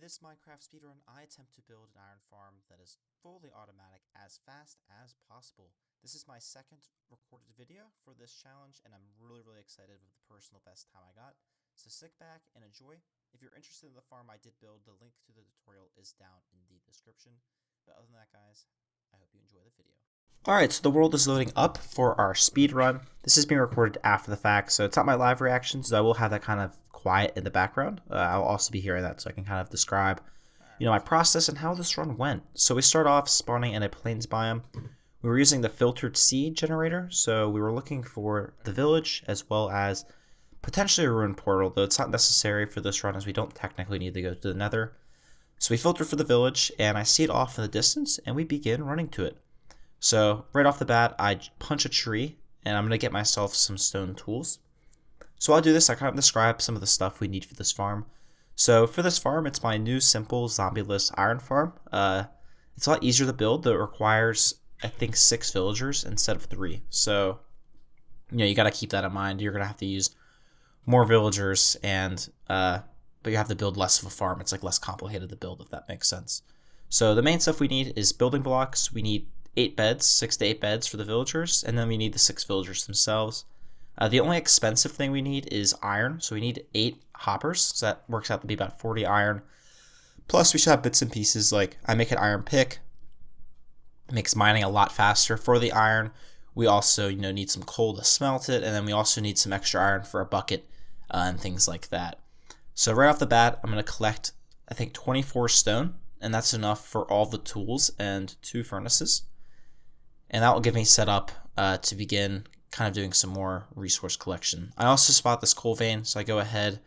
this Minecraft speedrun, I attempt to build an iron farm that is fully automatic as fast as possible. This is my second recorded video for this challenge, and I'm really excited with the personal best time I got. So sit back and enjoy. If you're interested in the farm I did build, the link to the tutorial is down in the description. But other than that, guys, I hope you enjoy the video. Alright, so the world is loading up for our speed run. This is being recorded after the fact, so it's not my live reactions, so I will have that kind of quiet in the background. I'll also be hearing that so I can kind of describe, my process and how this run went. So we start off spawning in a plains biome. We were using the filtered seed generator, so we were looking for the village as well as potentially a ruined portal, though it's not necessary for this run as we don't technically need to go to the nether. So we filter for the village, and I see it off in the distance, and we begin running to it. So right off the bat, I punch a tree, and I'm going to get myself some stone tools. So while I do this, I kind of describe some of the stuff we need for this farm. So for this farm, it's my new simple zombie-less iron farm. It's a lot easier to build, though it requires, I think, 6 villagers instead of 3. So, you got to keep that in mind. You're going to have to use more villagers, and but you have to build less of a farm. It's like less complicated to build, if that makes sense. So the main stuff we need is building blocks. We need 8 beds, 6 to 8 beds for the villagers, and then we need the 6 villagers themselves. The only expensive thing we need is iron, so we need 8 hoppers, so that works out to be about 40 iron. Plus, we should have bits and pieces, like I make an iron pick, it makes mining a lot faster for the iron. We also, need some coal to smelt it, and then we also need some extra iron for a bucket and things like that. So right off the bat, I'm going to collect, I think, 24 stone, and that's enough for all the tools and 2 furnaces. And that will get me set up to begin kind of doing some more resource collection. I also spot this coal vein, so I go ahead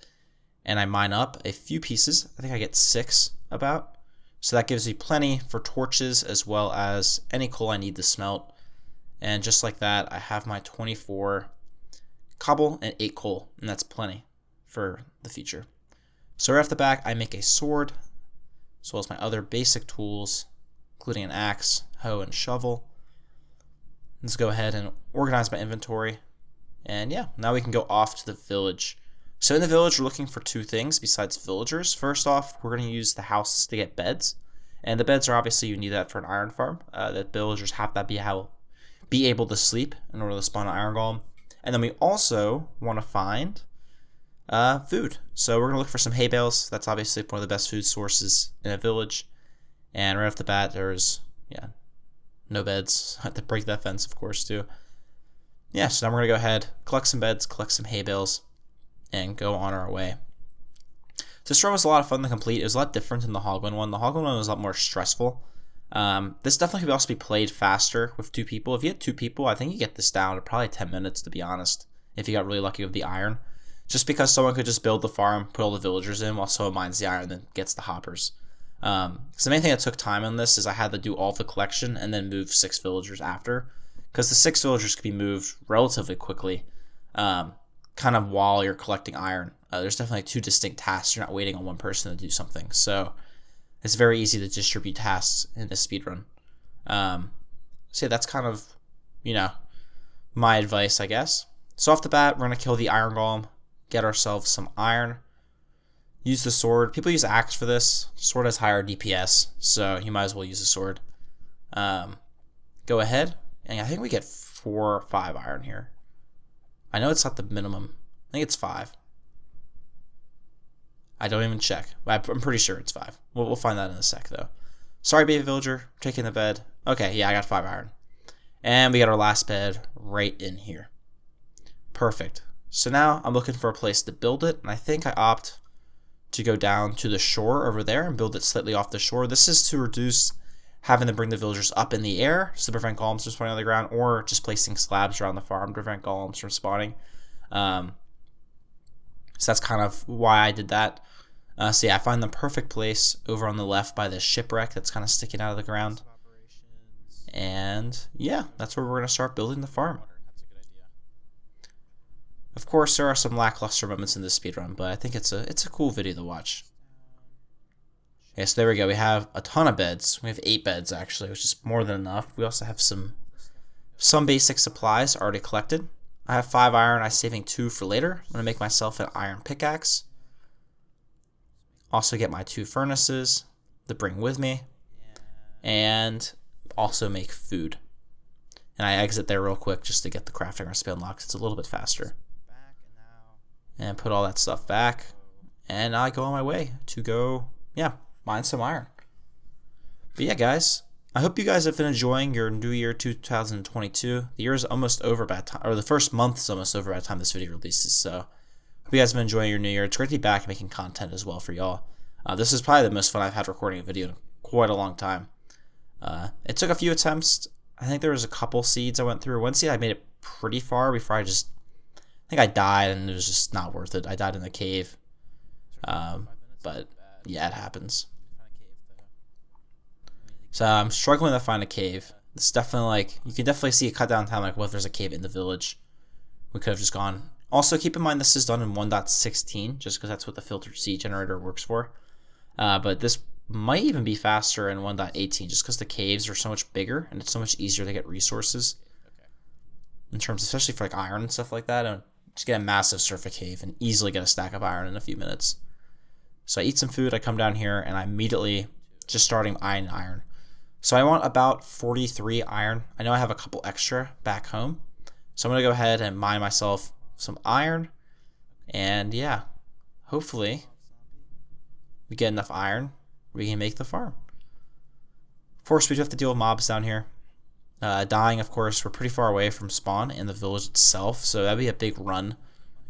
and I mine up a few pieces. I think I get 6 about. So that gives me plenty for torches as well as any coal I need to smelt. And just like that, I have my 24 cobble and 8 coal, and that's plenty for the future. So right off the back, I make a sword, as well as my other basic tools, including an axe, hoe, and shovel. Let's go ahead and organize my inventory. And yeah, now we can go off to the village. So in the village, we're looking for 2 things besides villagers. First off, we're going to use the houses to get beds. And the beds are obviously, you need that for an iron farm. The villagers have to be able to sleep in order to spawn an iron golem. And then we also want to find food. So we're going to look for some hay bales. That's obviously one of the best food sources in a village. And right off the bat, there's, no beds. I have to break that fence, of course, too. Yeah, so now we're going to go ahead, collect some beds, collect some hay bales, and go on our way. This run was a lot of fun to complete. It was a lot different than the Hogland one. The Hogland one was a lot more stressful. This definitely could also be played faster with 2 people. If you had 2 people, I think you get this down to probably 10 minutes, to be honest, if you got really lucky with the iron. Just because someone could just build the farm, put all the villagers in, while someone mines the iron and then gets the hoppers. So the main thing that took time on this is I had to do all the collection and then move 6 villagers after, because the 6 villagers could be moved relatively quickly, kind of while you're collecting iron. There's definitely 2 distinct tasks. You're not waiting on one person to do something, so it's very easy to distribute tasks in this speedrun. So yeah, that's kind of, my advice, I guess. So off the bat, we're going to kill the iron golem, get ourselves some iron. Use the sword. People use axe for this. Sword has higher DPS, so you might as well use the sword. Go ahead, and I think we get 4 or 5 iron here. I know it's not the minimum. I think it's 5. I don't even check. I'm pretty sure it's 5. We'll find that in a sec, though. Sorry, baby villager. Taking the bed. Okay, yeah, I got 5 iron. And we got our last bed right in here. Perfect. So now I'm looking for a place to build it, and I think I opt to go down to the shore over there and build it slightly off the shore. This is to reduce having to bring the villagers up in the air to prevent golems from spawning on the ground, or just placing slabs around the farm to prevent golems from spawning. So that's kind of why I did that. So yeah, I find the perfect place over on the left by this shipwreck that's kind of sticking out of the ground. And yeah, that's where we're going to start building the farm. Of course, there are some lackluster moments in this speedrun, but I think it's a cool video to watch. Okay, so there we go. We have a ton of beds. We have 8 beds, actually, which is more than enough. We also have some basic supplies already collected. I have 5 iron. I'm saving 2 for later. I'm going to make myself an iron pickaxe. Also get my 2 furnaces to bring with me, and also make food. And I exit there real quick just to get the crafting recipe unlocked. It's a little bit faster. And put all that stuff back. And I go on my way to go, mine some iron. But yeah, guys, I hope you guys have been enjoying your new year 2022. The year is almost over by the time, or the first month is almost over by the time this video releases. So hope you guys have been enjoying your new year. It's great to be back making content as well for y'all. This is probably the most fun I've had recording a video in quite a long time. It took a few attempts. I think there was a couple seeds I went through. One seed I made it pretty far before I think I died, and it was just not worth it. I died in the cave. But yeah, it happens. So I'm struggling to find a cave. It's definitely you can definitely see a cut down time, what if there's a cave in the village. We could have just gone. Also, keep in mind this is done in 1.16, just because that's what the filtered seed generator works for. But this might even be faster in 1.18, just because the caves are so much bigger and it's so much easier to get resources. In terms, especially for iron and stuff like that, and just get a massive surface cave and easily get a stack of iron in a few minutes. So I eat some food, I come down here, and I immediately just starting eyeing iron. So I want about 43 iron. I know I have a couple extra back home, so I'm gonna go ahead and mine myself some iron, and yeah, hopefully we get enough iron we can make the farm. Of course, we do have to deal with mobs down here. Dying, of course, we're pretty far away from spawn in the village itself, so that'd be a big run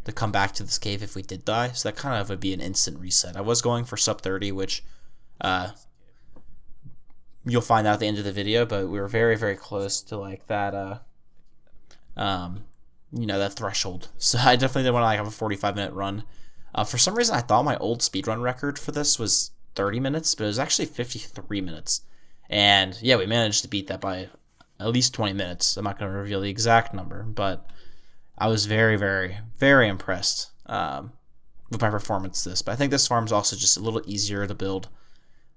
to come back to this cave if we did die. So that kind of would be an instant reset. I was going for sub 30, which you'll find out at the end of the video, but we were very, very close to that that threshold. So I definitely didn't want to have a 45-minute run. For some reason, I thought my old speedrun record for this was 30 minutes, but it was actually 53 minutes. And yeah, we managed to beat that by at least 20 minutes. I'm not going to reveal the exact number, but I was very, very, very impressed with my performance this. But I think this farm's also just a little easier to build.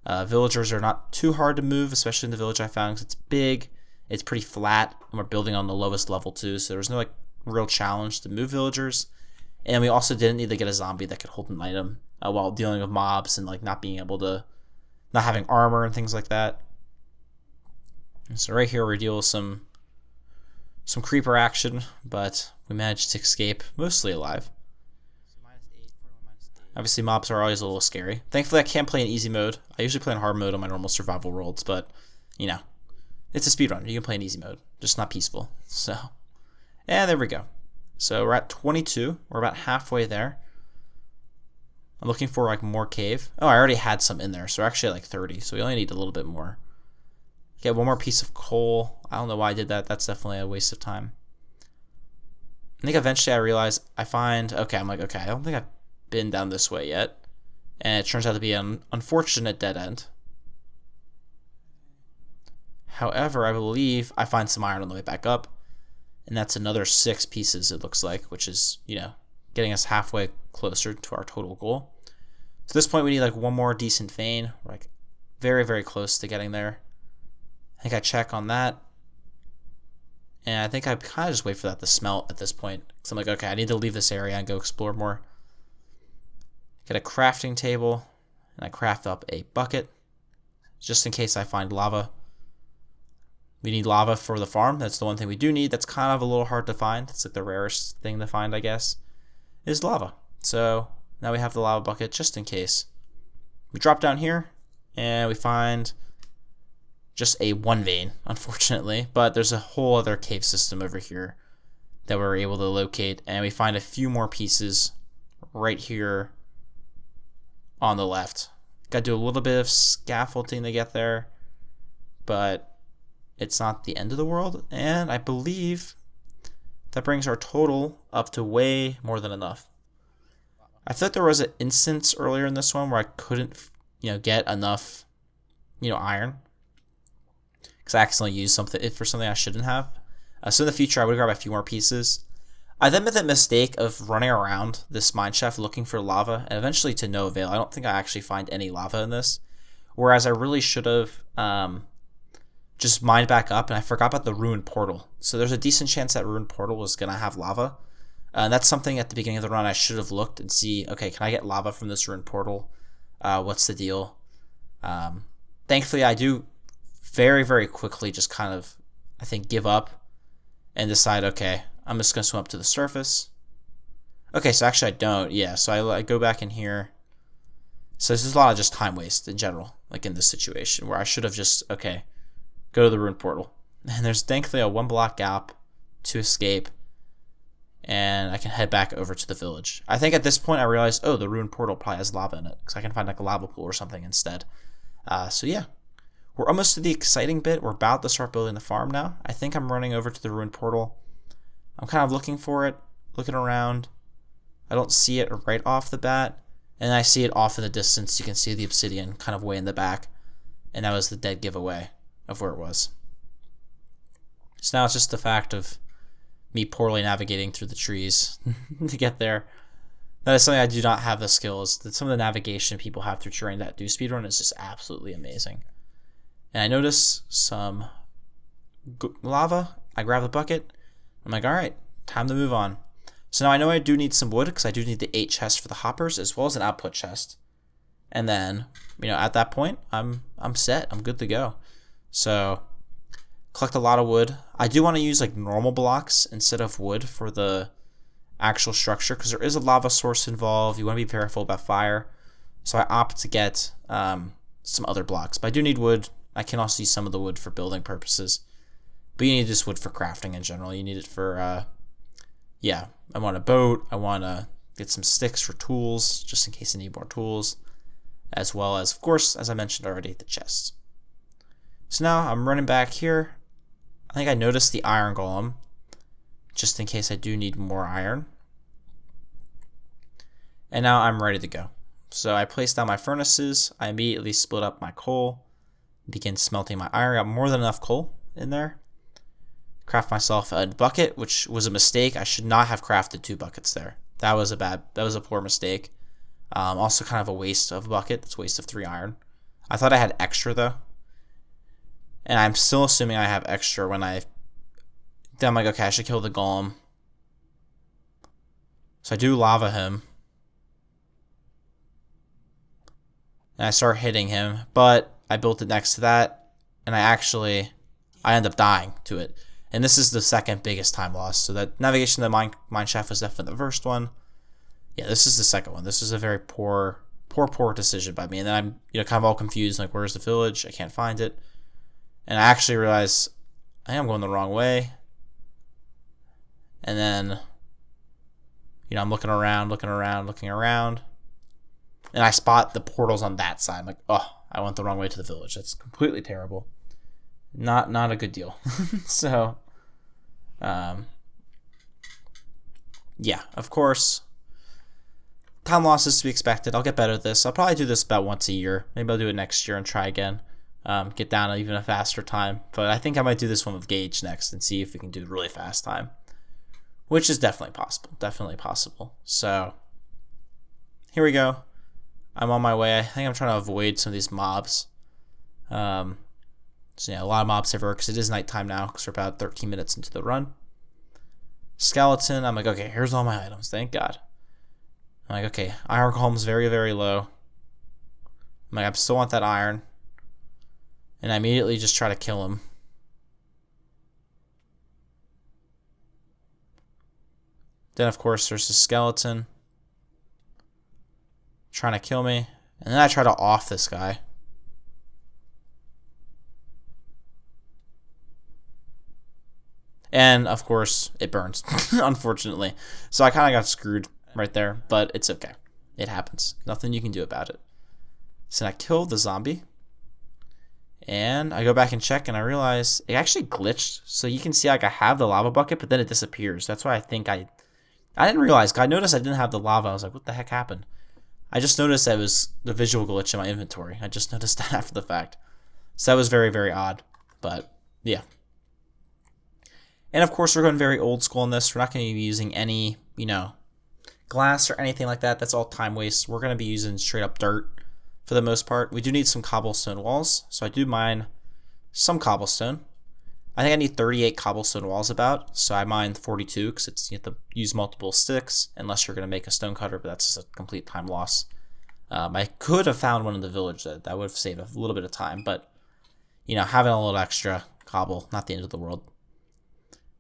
Villagers are not too hard to move, especially in the village I found, because it's big, it's pretty flat, and we're building on the lowest level too, so there's no real challenge to move villagers. And we also didn't need to get a zombie that could hold an item while dealing with mobs and not being able to, not having armor and things like that. And so right here we deal with some creeper action, but we managed to escape mostly alive. Obviously mobs are always a little scary. Thankfully I can't play in easy mode. I usually play in hard mode on my normal survival worlds, but it's a speedrun. You can play in easy mode, just not peaceful. So, and there we go. So we're at 22. We're about halfway there. I'm looking for more cave. Oh, I already had some in there, so we're actually at 30. So we only need a little bit more. Get one more piece of coal. I don't know why I did that. That's definitely a waste of time. I think eventually I realized okay, I'm okay, I don't think I've been down this way yet. And it turns out to be an unfortunate dead end. However, I believe I find some iron on the way back up. And that's another 6 pieces, it looks like, which is, getting us halfway closer to our total goal. So at this point, we need one more decent vein. We're very, very close to getting there. I think I check on that. And I think I kind of just wait for that to smelt at this point. Because I'm okay, I need to leave this area and go explore more. Get a crafting table. And I craft up a bucket. Just in case I find lava. We need lava for the farm. That's the one thing we do need. That's kind of a little hard to find. It's the rarest thing to find, I guess, is lava. So now we have the lava bucket just in case. We drop down here and we find just a 1 vein, unfortunately. But there's a whole other cave system over here that we're able to locate. And we find a few more pieces right here on the left. Got to do a little bit of scaffolding to get there. But it's not the end of the world, and I believe that brings our total up to way more than enough. I thought there was an instance earlier in this one where I couldn't, get enough, iron, because I accidentally used something for something I shouldn't have. So in the future, I would grab a few more pieces. I then made the mistake of running around this mine shaft looking for lava, and eventually to no avail. I don't think I actually find any lava in this, whereas I really should have just mined back up, and I forgot about the ruined portal. So there's a decent chance that ruined portal was going to have lava. And that's something at the beginning of the run I should have looked and see, okay, can I get lava from this ruined portal? what's the deal. Thankfully, I do very, very quickly just kind of, I think, give up and decide, okay, I'm just going to swim up to the surface. Okay, so actually I don't. Yeah, so I go back in here. So there's a lot of just time waste in general, like in this situation, where I should have just, okay, go to the ruined portal. And there's thankfully a 1 block gap to escape, and I can head back over to the village. I think at this point I realized, oh, the ruined portal probably has lava in it, because I can find like a lava pool or something instead. So yeah, we're almost to the exciting bit. We're about to start building the farm now. I think I'm running over to the ruined portal. I'm kind of looking for it, looking around. I don't see it right off the bat, and I see it off in the distance. You can see the obsidian kind of way in the back, and that was the dead giveaway of where it was. So now it's just the fact of me poorly navigating through the trees to get there. That is something I do not have the skills. That some of the navigation people have through terrain that do speedrun is just absolutely amazing. And I notice some lava. I grab the bucket. I'm like, all right, time to move on. So now I know I do need some wood because I do need the 8 chests for the hoppers as well as an output chest. And then, at that point, I'm set. I'm good to go. So collect a lot of wood. I do want to use like normal blocks instead of wood for the actual structure because there is a lava source involved. You want to be careful about fire. So I opt to get some other blocks. But I do need wood. I can also use some of the wood for building purposes. But you need this wood for crafting in general. You need it for, I want a boat. I want to get some sticks for tools, just in case I need more tools. As well as, of course, as I mentioned already, the chests. So now I'm running back here. I think I noticed the iron golem, just in case I do need more iron. And now I'm ready to go. So I placed down my furnaces. I immediately split up my coal, begin smelting my iron. I got more than enough coal in there. Craft myself a bucket, which was a mistake. I should not have crafted 2 buckets there. That was a poor mistake. Also kind of a waste of a bucket. It's a waste of 3 iron. I thought I had extra though. And I'm still assuming I have extra when then I'm like, okay, I should kill the golem. So I do lava him. And I start hitting him, but I built it next to that, and I end up dying to it. And this is the second biggest time loss. So that navigation to the mine shaft was definitely the first one. Yeah, this is the second one. This is a very poor decision by me. And then I'm kind of all confused, like, where's the village? I can't find it. And I actually realize I am going the wrong way. And then, I'm looking around. And I spot the portals on that side. I'm like, oh, I went the wrong way to the village. That's completely terrible. Not a good deal. So, yeah, of course, time loss is to be expected. I'll get better at this. I'll probably do this about once a year. Maybe I'll do it next year and try again. Get down to even a faster time. But I think I might do this one with Gage next and see if we can do really fast time, which is definitely possible. So here we go. I'm on my way. I think I'm trying to avoid some of these mobs. So yeah, a lot of mobs everywhere because it is nighttime now because we're about 13 minutes into the run. Skeleton, I'm like, okay, here's all my items. Thank God. I'm like, okay, iron golem's very, very low. I'm like, I still want that iron. And I immediately just try to kill him. Then, of course, there's the skeleton trying to kill me. And then I try to off this guy. And, of course, it burns, unfortunately. So I kind of got screwed right there, but it's okay. It happens. Nothing you can do about it. So I killed the zombie. And I go back and check, and I realize it actually glitched. So you can see, like, I have the lava bucket, but then it disappears. That's why I think I didn't realize. I noticed I didn't have the lava. I was like, what the heck happened? I just noticed that it was the visual glitch in my inventory. I just noticed that after the fact. So that was very, very odd. But, yeah. And, of course, we're going very old school in this. We're not going to be using any, glass or anything like that. That's all time waste. We're going to be using straight up dirt for the most part. We do need some cobblestone walls. So I do mine some cobblestone. I think I need 38 cobblestone walls about. So I mined 42 because you have to use multiple sticks unless you're going to make a stone cutter, but that's just a complete time loss. I could have found one in the village that would have saved a little bit of time, but you know, having a little extra cobble, not the end of the world.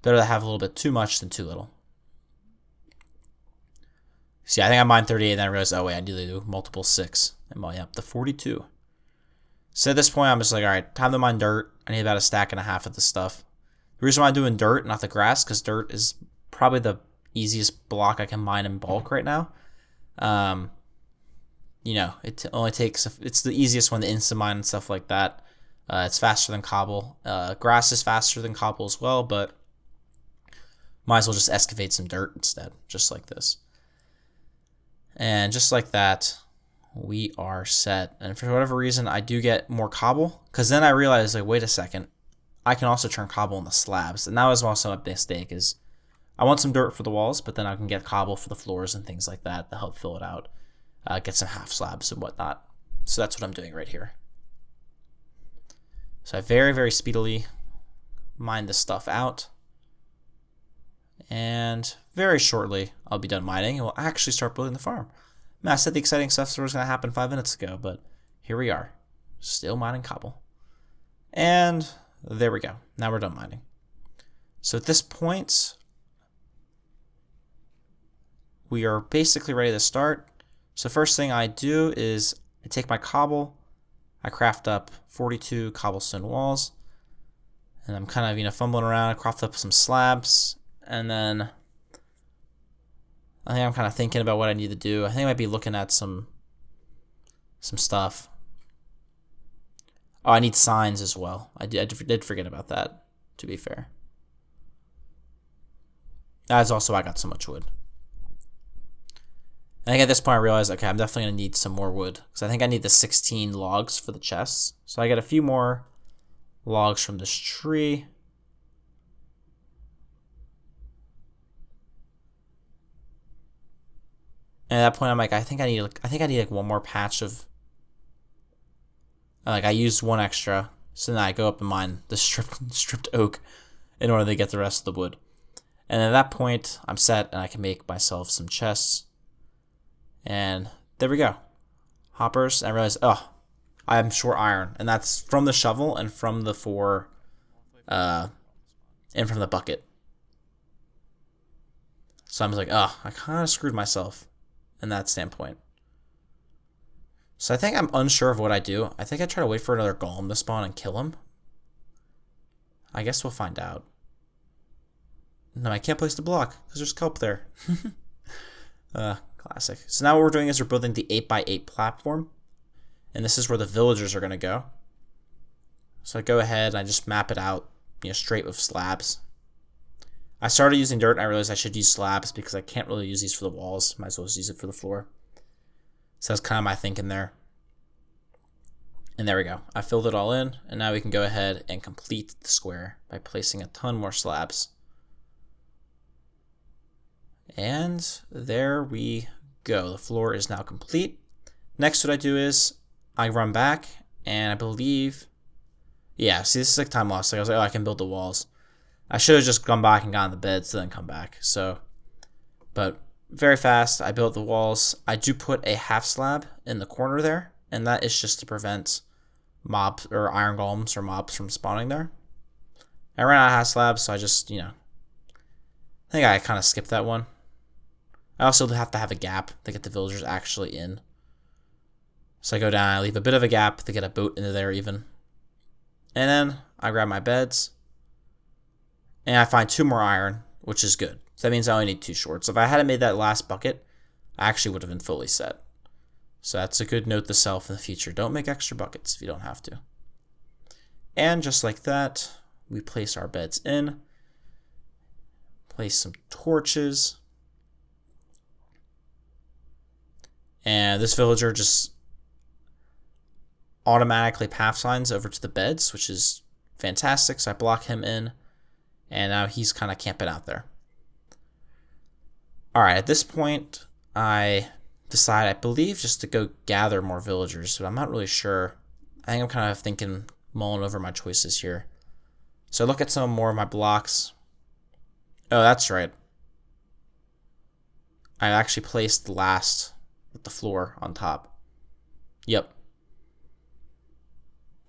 Better to have a little bit too much than too little. See, I think I mined 38 and then I realized, oh wait, I need to do multiple 6. And well, yeah, up to 42. So at this point, I'm just like, all right, time to mine dirt. I need about a stack and a half of this stuff. The reason why I'm doing dirt, not the grass, because dirt is probably the easiest block I can mine in bulk right now. You know, it only takes, it's the easiest one to insta mine and stuff like that. It's faster than cobble. Grass is faster than cobble as well, but might as well just excavate some dirt instead, just like this. And just like that, we are set. And for whatever reason, I do get more cobble, because then I realized, like, wait a second, I can also turn cobble into slabs. And that was also a mistake, is I want some dirt for the walls, but then I can get cobble for the floors and things like that to help fill it out. Get some half slabs and whatnot. So that's what I'm doing right here. So I very, very speedily mine this stuff out. And very shortly, I'll be done mining and we'll actually start building the farm. Man, I said the exciting stuff was going to happen 5 minutes ago, but here we are. Still mining cobble. And there we go. Now we're done mining. So at this point, we are basically ready to start. So first thing I do is I take my cobble, I craft up 42 cobblestone walls, and I'm kind of, you know, fumbling around, I craft up some slabs, and then I think I'm kind of thinking about what I need to do. I think I might be looking at some stuff. Oh, I need signs as well. I did forget about that, to be fair. That's also why I got so much wood. I think at this point I realized, okay, I'm definitely going to need some more wood, because I think I need the 16 logs for the chests. So I get a few more logs from this tree. And at that point I'm like, I think I need like one more patch of, like, I used one extra, so then I go up and mine the stripped oak in order to get the rest of the wood. And at that point I'm set and I can make myself some chests. And there we go. Hoppers. And I realized, oh, I'm short iron. And that's from the shovel and from the and from the bucket. So I'm like, oh, I kind of screwed myself in that standpoint. So I think I'm unsure of what I do. I think I try to wait for another golem to spawn and kill him. I guess we'll find out. No, I can't place the block because there's kelp there. Classic. So now what we're doing is we're building the 8x8 platform. And this is where the villagers are going to go. So I go ahead and I just map it out, you know, straight with slabs. I started using dirt and I realized I should use slabs because I can't really use these for the walls. Might as well just use it for the floor. So that's kind of my thinking there. And there we go. I filled it all in. And now we can go ahead and complete the square by placing a ton more slabs. And there we go. The floor is now complete. Next, what I do is I run back and I believe, yeah, see, this is like time lost. Like I was like, oh, I can build the walls. I should have just gone back and gotten the beds and then come back. So, but very fast, I built the walls. I do put a half slab in the corner there, and that is just to prevent mobs or iron golems or mobs from spawning there. I ran out of half slabs, so I just, you know, I think I kind of skipped that one. I also have to have a gap to get the villagers actually in. So I go down, I leave a bit of a gap to get a boat into there even. And then I grab my beds. And I find 2 more iron, which is good. So that means I only need 2 shorts. So if I hadn't made that last bucket, I actually would have been fully set. So that's a good note to self in the future. Don't make extra buckets if you don't have to. And just like that, we place our beds in. Place some torches. And this villager just automatically path signs over to the beds, which is fantastic. So I block him in. And now he's kind of camping out there. Alright, at this point, I decide, I believe, just to go gather more villagers, but I'm not really sure. I think I'm kind of mulling over my choices here. So I look at some more of my blocks. Oh, that's right. I actually placed the last with the floor on top. Yep.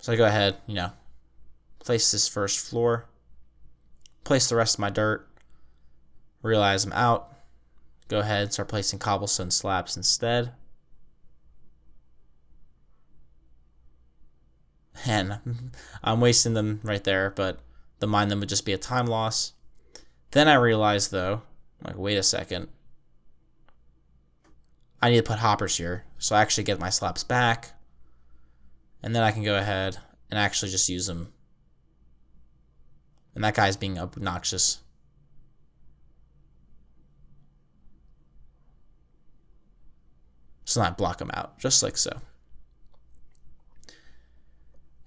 So I go ahead, place this first floor, place the rest of my dirt, realize I'm out, go ahead and start placing cobblestone slabs instead. And I'm wasting them right there, but the mine them would just be a time loss. Then I realized though, like, wait a second, I need to put hoppers here. So I actually get my slabs back, and then I can go ahead and actually just use them. And that guy's being obnoxious. So then I block him out, just like so.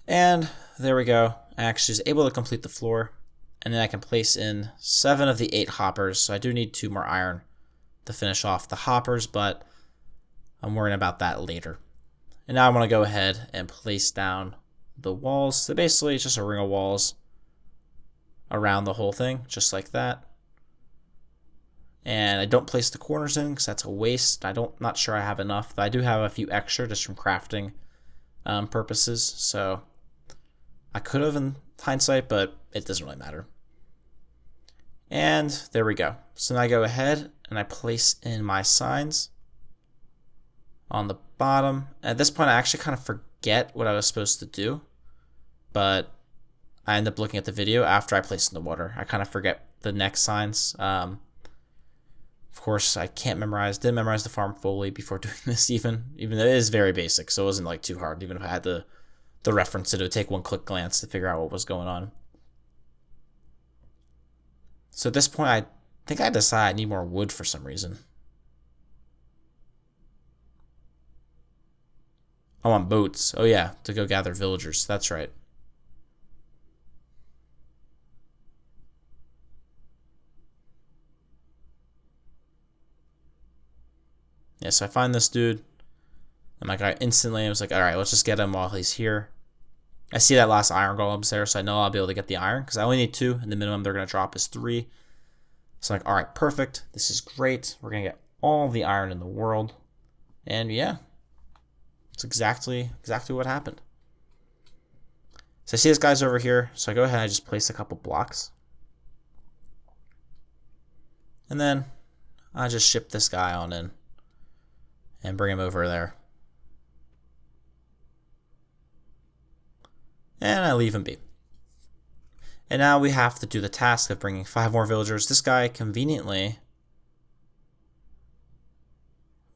And there we go. I actually was able to complete the floor. And then I can place in 7 of the 8 hoppers. So I do need 2 more iron to finish off the hoppers, but I'm worrying about that later. And now I want to go ahead and place down the walls. So basically it's just a ring of walls around the whole thing, just like that. And I don't place the corners in because that's a waste. Not sure I have enough. I do have a few extra just from crafting purposes. So I could have in hindsight, but it doesn't really matter. And there we go. So now I go ahead and I place in my signs on the bottom. At this point, I actually kind of forget what I was supposed to do, but I end up looking at the video after I place in the water. I kind of forget the next signs. Of course, I didn't memorize the farm fully before doing this even though it is very basic, so it wasn't like too hard. Even if I had the reference, it would take one quick glance to figure out what was going on. So at this point, I think I decide I need more wood for some reason. I want boats. Oh yeah, to go gather villagers. That's right. Yeah, so I find this dude. And my guy instantly, I was like, all right, let's just get him while he's here. I see that last iron golem's there, so I know I'll be able to get the iron, because I only need 2, and the minimum they're going to drop is 3. So I'm like, all right, perfect. This is great. We're going to get all the iron in the world. And yeah, it's exactly what happened. So I see this guy's over here, so I go ahead and I just place a couple blocks. And then I just ship this guy on in and bring him over there. And I leave him be. And now we have to do the task of bringing 5 more villagers. This guy conveniently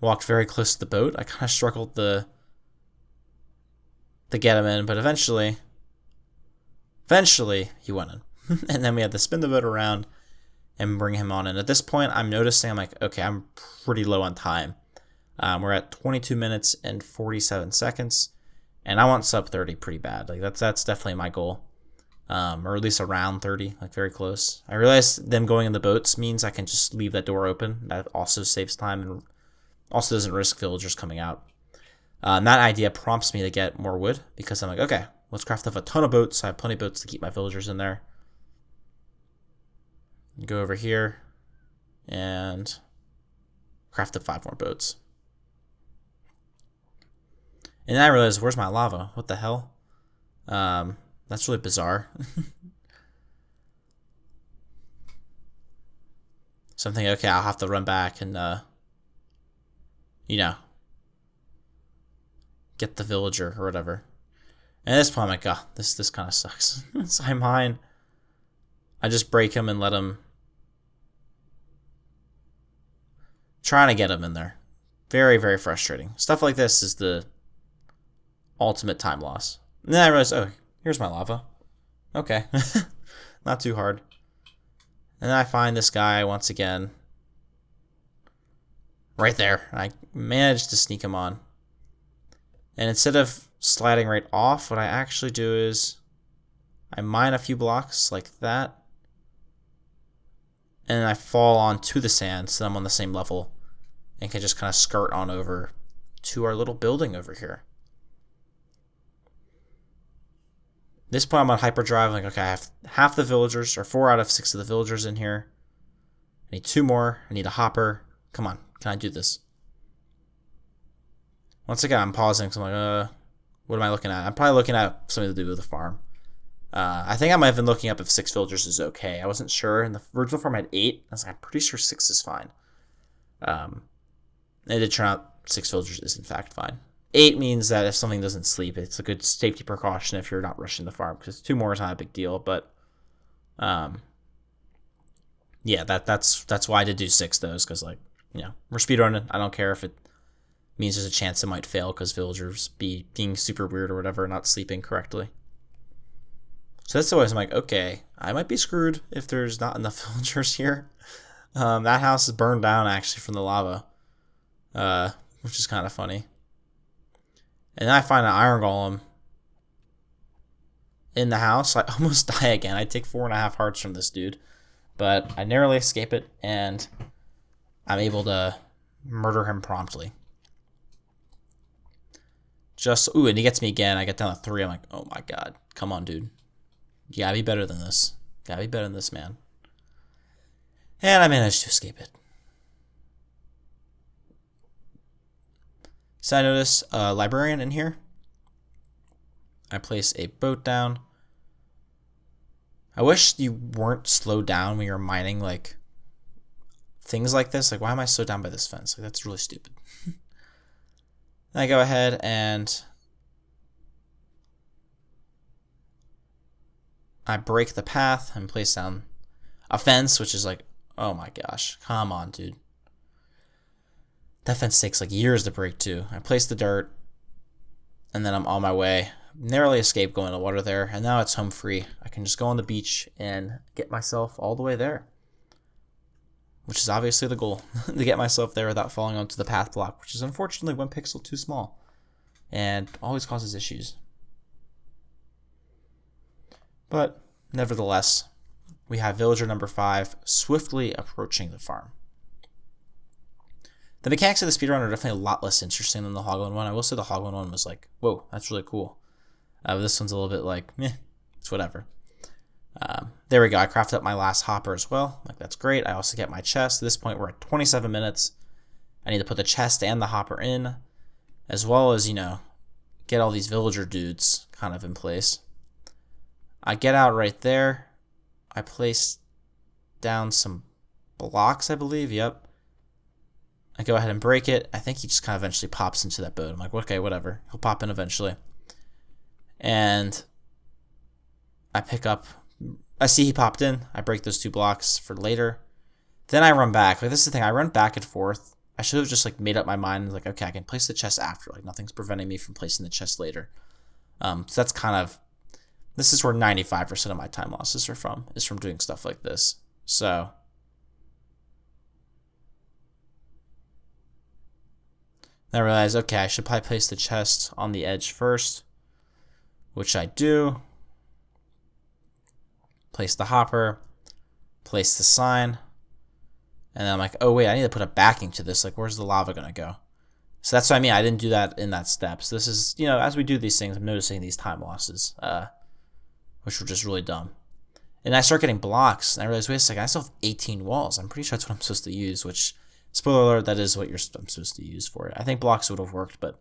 walked very close to the boat. I kind of struggled to get him in, but eventually he went in. And then we had to spin the boat around and bring him on in. At this point, I'm noticing, I'm like, okay, I'm pretty low on time. We're at 22 minutes and 47 seconds. And I want sub 30 pretty bad. Like that's definitely my goal. Or at least around 30, like very close. I realize them going in the boats means I can just leave that door open. That also saves time and also doesn't risk villagers coming out. And that idea prompts me to get more wood because I'm like, okay, let's craft up a ton of boats. I have plenty of boats to keep my villagers in there. Go over here and craft up 5 more boats. And then I realized, where's my lava? What the hell? That's really bizarre. So I'm thinking, okay, I'll have to run back and, get the villager or whatever. And at this point, I'm like, oh, this kind of sucks. So I mine. I just break him and let him. Trying to get him in there. Very, very frustrating. Stuff like this is the ultimate time loss. And then I realized, oh, here's my lava. Okay. Not too hard. And then I find this guy once again. Right there. I managed to sneak him on. And instead of sliding right off, what I actually do is I mine a few blocks like that. And then I fall onto the sand so I'm on the same level and can just kind of skirt on over to our little building over here. This point I'm on hyperdrive, like, okay, I have half the villagers, or 4 out of 6 of the villagers in here. I need 2 more. I need a hopper. Come on, can I do this? Once again, I'm pausing because I'm like, what am I looking at? I'm probably looking at something to do with the farm. I think I might have been looking up if 6 villagers is okay. I wasn't sure. And the original farm had 8. I was like, I'm pretty sure 6 is fine. It did turn out 6 villagers is in fact fine. 8 means that if something doesn't sleep, it's a good safety precaution if you're not rushing the farm, because 2 more is not a big deal. But yeah, that's why I did do 6 those, because like, you know, we're speedrunning. I don't care if it means there's a chance it might fail because villagers being super weird or whatever, not sleeping correctly. So that's always I'm like, okay, I might be screwed if there's not enough villagers here. That house is burned down actually from the lava, which is kind of funny. And then I find an iron golem in the house. I almost die again. I take 4.5 hearts from this dude, but I narrowly escape it, and I'm able to murder him promptly. Ooh, and he gets me again. I get down to 3. I'm like, oh my god, come on, dude. You gotta be better than this. Gotta be better than this, man. And I managed to escape it. So I notice a librarian in here. I place a boat down. I wish you weren't slowed down when you're mining, like, things like this. Like, why am I slowed down by this fence? Like, that's really stupid. I go ahead and I break the path and place down a fence, which is like, oh my gosh, come on, dude. That fence takes like years to break too. I place the dirt, and then I'm on my way. Narrowly escaped going to water there, and now it's home free. I can just go on the beach and get myself all the way there, which is obviously the goal, to get myself there without falling onto the path block, which is unfortunately 1 pixel too small and always causes issues. But nevertheless, we have villager number 5 swiftly approaching the farm. The mechanics of the speedrun are definitely a lot less interesting than the Hoglin one. I will say the Hoglin one was like, whoa, that's really cool. This one's a little bit like, meh, it's whatever. There we go. I crafted up my last hopper as well. Like, that's great. I also get my chest. At this point, we're at 27 minutes. I need to put the chest and the hopper in, as well as, you know, get all these villager dudes kind of in place. I get out right there. I place down some blocks, I believe. Yep. I go ahead and break it. I think he just kind of eventually pops into that boat. I'm like, okay, whatever. He'll pop in eventually. And I pick up, I see he popped in. I break those 2 blocks for later. Then I run back. Like, this is the thing. I run back and forth. I should have just like made up my mind. Like, okay, I can place the chest after. Like, nothing's preventing me from placing the chest later. So that's kind of, this is where 95% of my time losses are from, is from doing stuff like this. So I realized, okay, I should probably place the chest on the edge first, which I do. Place the hopper, place the sign, and then I'm like, oh wait, I need to put a backing to this. Like, where's the lava gonna go? So that's what I mean. I didn't do that in that step. So this is, you know, as we do these things, I'm noticing these time losses, which were just really dumb. And I start getting blocks, and I realize, wait a second, I still have 18 walls. I'm pretty sure that's what I'm supposed to use, which, spoiler alert, that is what I'm supposed to use for it. I think blocks would have worked, but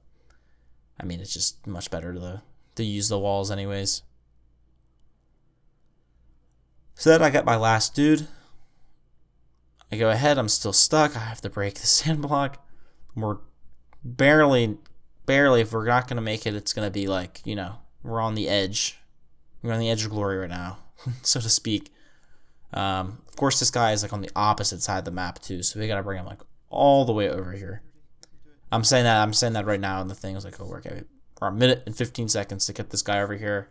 I mean, it's just much better to use the walls anyways. So then I got my last dude. I go ahead, I'm still stuck. I have to break the sand block. We're barely, if we're not going to make it, it's going to be like, you know, we're on the edge. We're on the edge of glory right now, so to speak. Of course, this guy is like on the opposite side of the map too, so we got to bring him like all the way over here. I'm saying that right now, and the thing is like, oh, okay, we're a minute and 15 seconds to get this guy over here,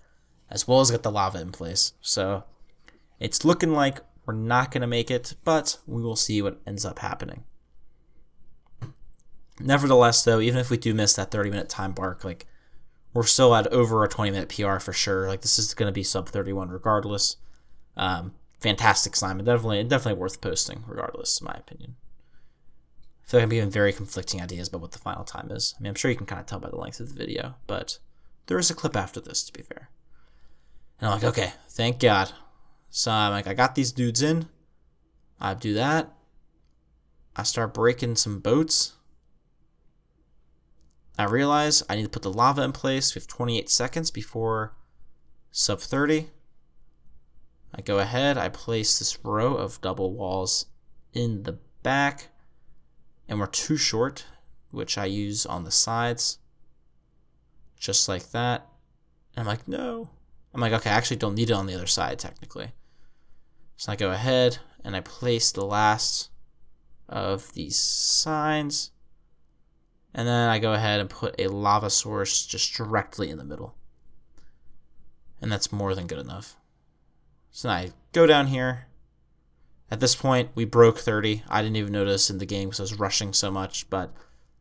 as well as get the lava in place. So it's looking like we're not going to make it, but we will see what ends up happening. Nevertheless, though, even if we do miss that 30-minute time mark, like, we're still at over a 20-minute PR for sure. Like, this is going to be sub 31 regardless. Fantastic slime, and definitely worth posting regardless, in my opinion. I feel like I'm giving very conflicting ideas about what the final time is. I mean, I'm sure you can kind of tell by the length of the video, but there is a clip after this, to be fair. And I'm like, okay, thank God. So I'm like, I got these dudes in. I do that. I start breaking some boats. I realize I need to put the lava in place. We have 28 seconds before sub 30. I go ahead, I place this row of double walls in the back, and we're too short, which I use on the sides, just like that. And I'm like, no. I'm like, okay, I actually don't need it on the other side, technically. So I go ahead, and I place the last of these signs, and then I go ahead and put a lava source just directly in the middle. And that's more than good enough. So now I go down here. At this point, we broke 30. I didn't even notice in the game because I was rushing so much, but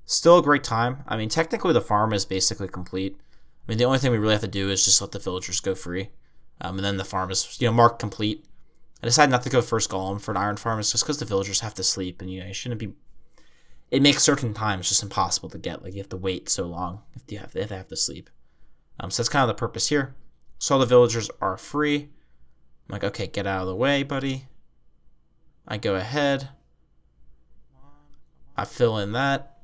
still a great time. I mean, technically the farm is basically complete. I mean, the only thing we really have to do is just let the villagers go free. And then the farm is, marked complete. I decided not to go first golem for an iron farm. It's just because the villagers have to sleep, and, you shouldn't be... It makes certain times just impossible to get. Like, you have to wait so long if they have to sleep. So that's kind of the purpose here. So all the villagers are free. I'm like, okay, get out of the way, buddy. I go ahead. I fill in that.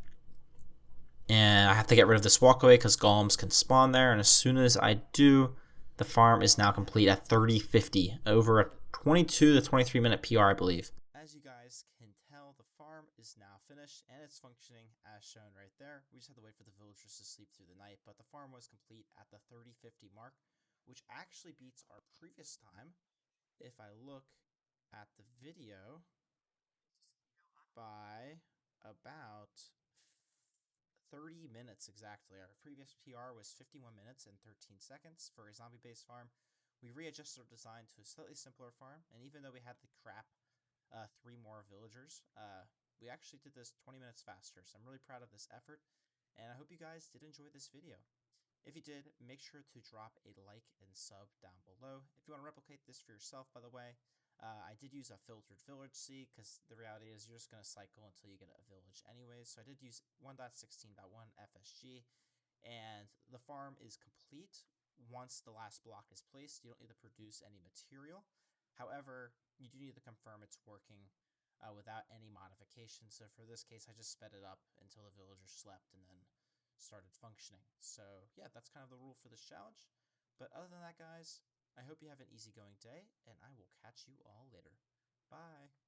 And I have to get rid of this walkway because golems can spawn there. And as soon as I do, the farm is now complete at 30:50. Over a 22 to 23 minute PR, I believe. As you guys can tell, the farm is now finished and it's functioning as shown right there. We just have to wait for the villagers to sleep through the night, but the farm was complete at the 30:50 mark, which actually beats our previous time. If I look at the video, by about 30 minutes exactly. Our previous PR was 51 minutes and 13 seconds for a zombie-based farm. We readjusted our design to a slightly simpler farm, and even though we had the crap 3 more villagers, we actually did this 20 minutes faster, so I'm really proud of this effort, and I hope you guys did enjoy this video. If you did, make sure to drop a like and sub down below. If you want to replicate this for yourself, by the way, I did use a filtered village seed because the reality is you're just going to cycle until you get a village anyways. So I did use 1.16.1 FSG, and the farm is complete once the last block is placed. You don't need to produce any material. However, you do need to confirm it's working without any modifications. So for this case, I just sped it up until the villagers slept and then started functioning. So yeah, that's kind of the rule for this challenge. But other than that, guys, I hope you have an easygoing day, and I will catch you all later. Bye!